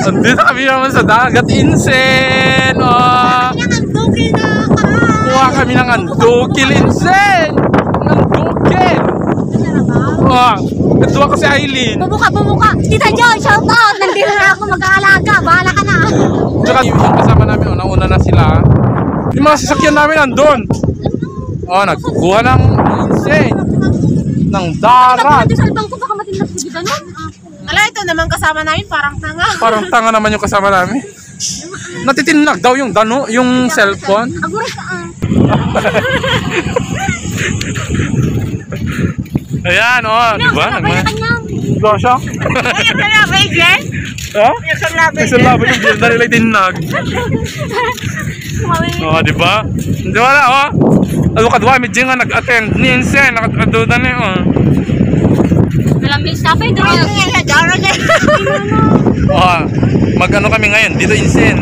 Andito kami naman sa dagat, Insen. Oh. Kuha kami ng andukil, Insen. Andukil. Oh. Nagduwa kasi Aileen. Bumuka. Tita John, shout out. Nandito na ako mag-aalaga. Bahala ka na. Saka yung kasama namin, nauna na sila. Yung mga sasakyan namin nandun. Oh, nagkukuha ng Insen. Ng darat. Ala, ito naman kasama namin, parang tanga. Parang tanga naman yung kasama namin. Natitinag daw yung yung cellphone. Aguray ka Ayan, oh, di ba? Diba siya? Ay, yung labay, Jen? Ha? Yung labay, Yung labay yung Jen na nila tinag. Oh, di ba? Di ba na, oh? Ano ka doon, may Jen nga nag-attend. Ni Insen, nakadudan na yun, oh. Nalambing sa akin, doon. Oh, mag-ano kami ngayon, dito Insen,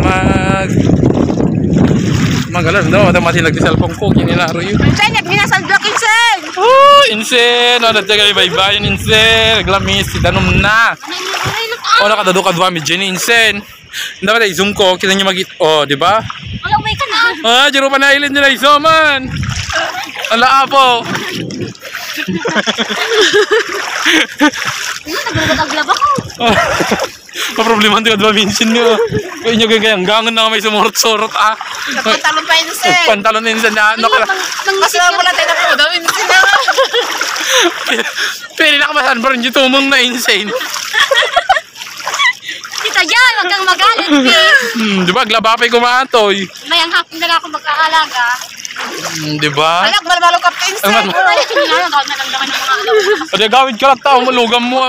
mag-alas daw, mati nag-cellphone ko, kinilaro yun. Insen, nag-minasal block, Insen! Oh, Insen, oh, nagtagay bye-bye yun, Insen, naglamis, si Danom na. Oh, nakadadukad ba, may Jenny, Insen. Dapat ay zoom ko, kita nyo oh, di ba? Wala, umay ka na. Ah, jero pa na ilin nila, isoman. Ala, apo. Nagulog-aglab ako. Problema din ka minsin niyo. Kaya nyo gagayang gangan na may sumurot-surot ah. Pantalon pa Insen. Pantalon Insen na ano ka. Kasi wala tayo na po daw Insen na. Pwede na kamasan pa rin yung tumong na Insen. Tita Jan, wag kang magalit, Di ba? Glabapay kumatoy. Mayang hapon na ako mag-aalaga. Di ba? Anak, malmalo ka Insen. Pwede gawin ka lang tao, malugam mo.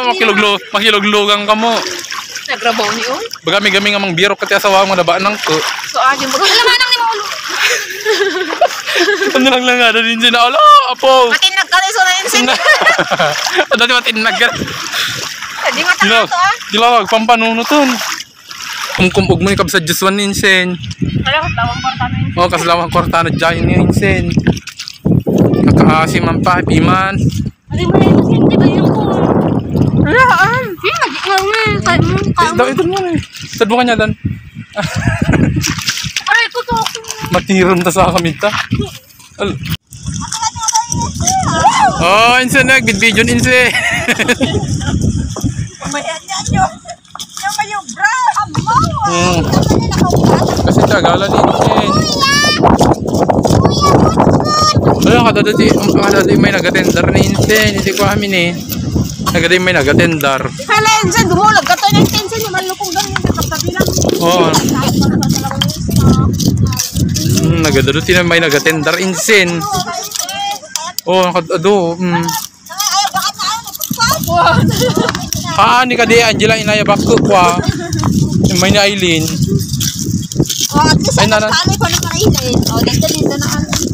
Makiluglugan ka mo. Nagrabaw ni Uy. Bagami-gami nga mang biro kati asawa mo nabaan ng ko. So, yung bago. Alamanang ni Molo. Ano lang nga na din sila. Ala, apo. Matinag ka rin so na Insen. Dati matinag ka. Hindi matanga to ah. Gilawag, pampanunuton. Kumkumog mo ni kabsa Diyos ni Insen. Wala ko tawang kwarta na Insen. O, kaslawang kwarta na dyan ni Insen. Kakaasim ang papiman. Ano mo na Insen, di ba yung ko? Wala, nag-iaw nga. Ito mo na eh. Sadbo ka niya dan. Aray, puto ako. Matiram ta sa kamita. Oh, Insen nagbid-video ni Insen. Yung bra, Kasi tagalan ni Insen. Ayun, kadadati may nagatendar ni Insen. Hindi ko amin eh. Nagadi may nagatendar. Hala, Insen, gumulag ka to ng Insen. Yung malukong doon yung kakatabi lang. Oo. Nagadadati na may nagatendar Insen. Oo, nakadado. Ni kadi Angela inayabak ko kwa. May na Aileen. At least ay nanan. Kami pa naman Aileen. Dito na.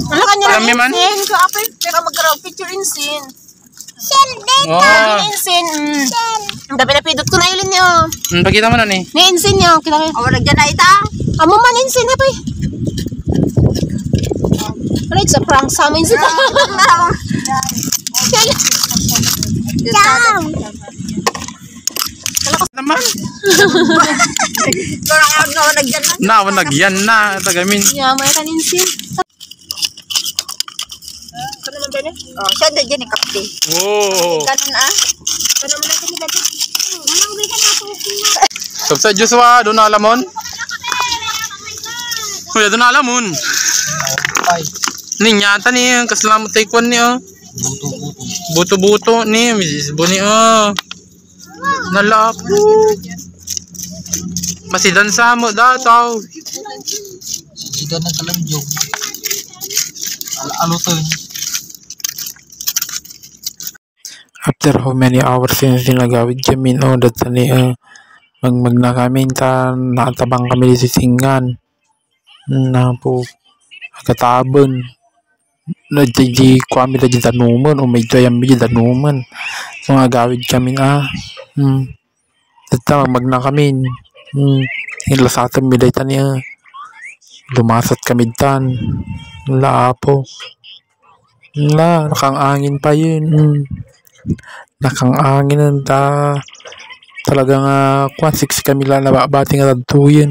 Ano kanya na Insen? Ko apay pero magkaroon picture Insen. Insen. Dapat na pidot ko na Aileen niyo. Pakita mo na ni. Ni Insen niyo, kita kayo. Oh, nagyan na ita. Amo man Insen na pa. Right sa prank sa amin sila. Jam. Naman. Kurang nagyan na. Nagyan na tagamin. Yeah, may kaninsin. Ano naman ba ni? Oh, siya na dyan kapte. Oh. Ganun ah. Ano naman natin dito? Ano ba ka na ako? Sa Joshua, doon na alamon? Kuya, doon na alamon. Ninyata ni kasalamat taekwondo ni oh. Buto-buto ni Mrs. Boni oh. Nalapo. Masidan sa mo dataw. Sidan ng kalamjong. Ano to? After how many hours since sinagawid kami no data ni magmagna kami ta natabang kami di sisingan na po katabon na di kami da di tanuman o may doyam di tanuman so nagawid kami data magmagna kami nilasatan mi dayta niya lumasat kami tan laapo nakang angin pa yun nakang angin ta talaga nga kuan 6 kami lang nababati nga tadtuyin.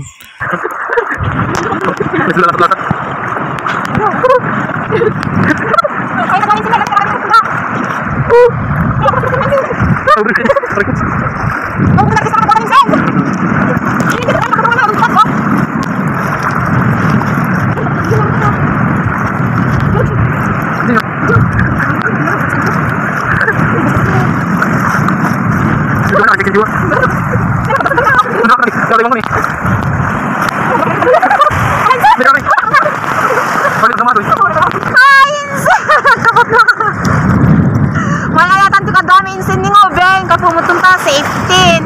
Wala yata ito kadami insin ni ngo, Ben. Kapumutong ta sa 18.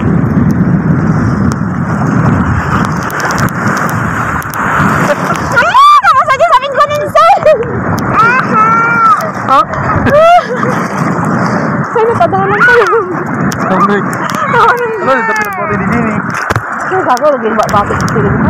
Ay, kamusta dyan sa amin ko ninsin? Oh? Sa'yo natadalan tayo. Ano dito pinapati di dini? Kaya gago, lagi ba bakit sila dito?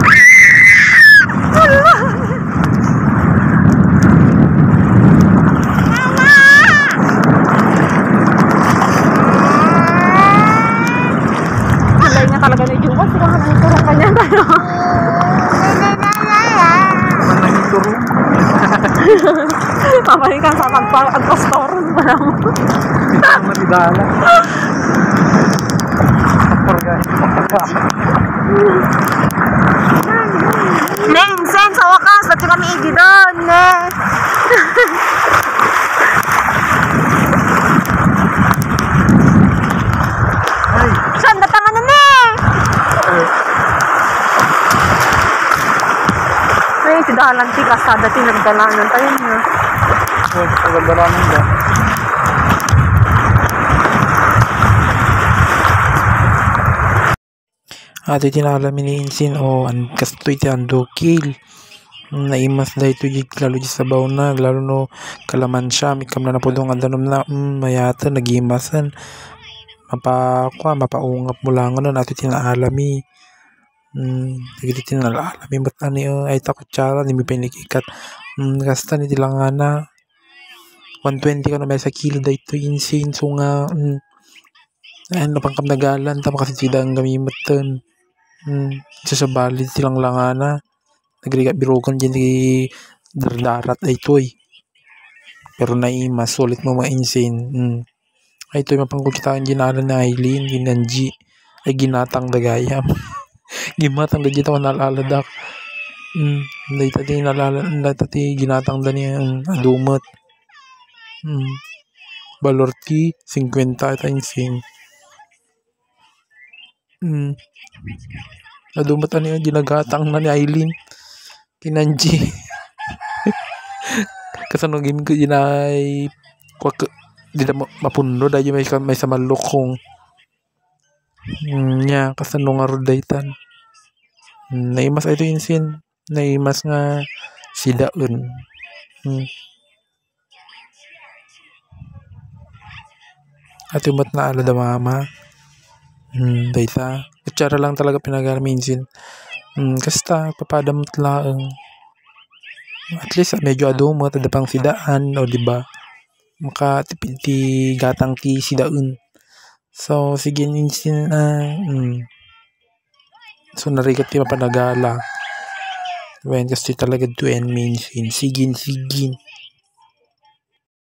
Alay nga talaga na yung kasi kung turong kanya tayo. Kapag ka sa pagpastoron pa naman. Ito ang matidala. Nensen, sa wakas, ba't kami idi doon, ne? Saan datang ano, ne? Ay, sidahalan ti kasada ti nagdalanan tayo niya. Nagdalanan ba? Ati tinalamin ni Insin o kastoy ti andukil. Naimas da ito jig lalo di sabaw na lalo no kalaman siya mikam na napudong andanom na mayata nagimasan mapaungap mo lang ano natin tinaalami hindi tinaalami ba't ano ay takutsara hindi may pinikikat kasta ni tilangana 120 ka na may sa kilo da ito Insin so nga ano pang kamnagalan tama kasi sila ang gamimatan sa balid silang langana nagriga birogan dyan di dardarat ay ito pero naimas sulit mo mga Insin ay ito yung mapangkukitaan ginala na Aileen ginanji ay ginatang dagayam gimatang da dito nalaladak dati ginatang da niya adumat balorti 50 ito Insin adumat ano yung ginagatang na ni Aileen kinanji kasanogin ko yun ay di na mapundo dahil may sa malukong nya kasanong nga rodaytan naimas ito Insin naimas nga sidaun at umat na ala da mama dayta kutsara lang talaga pinagamin Insin kasta papadamot laang at least medyo adumot ada pang sidaan o diba makatipid ti gatang ti sidaun so sige Insin so narigat ti mapanagala when kasi talaga to and Insin sigin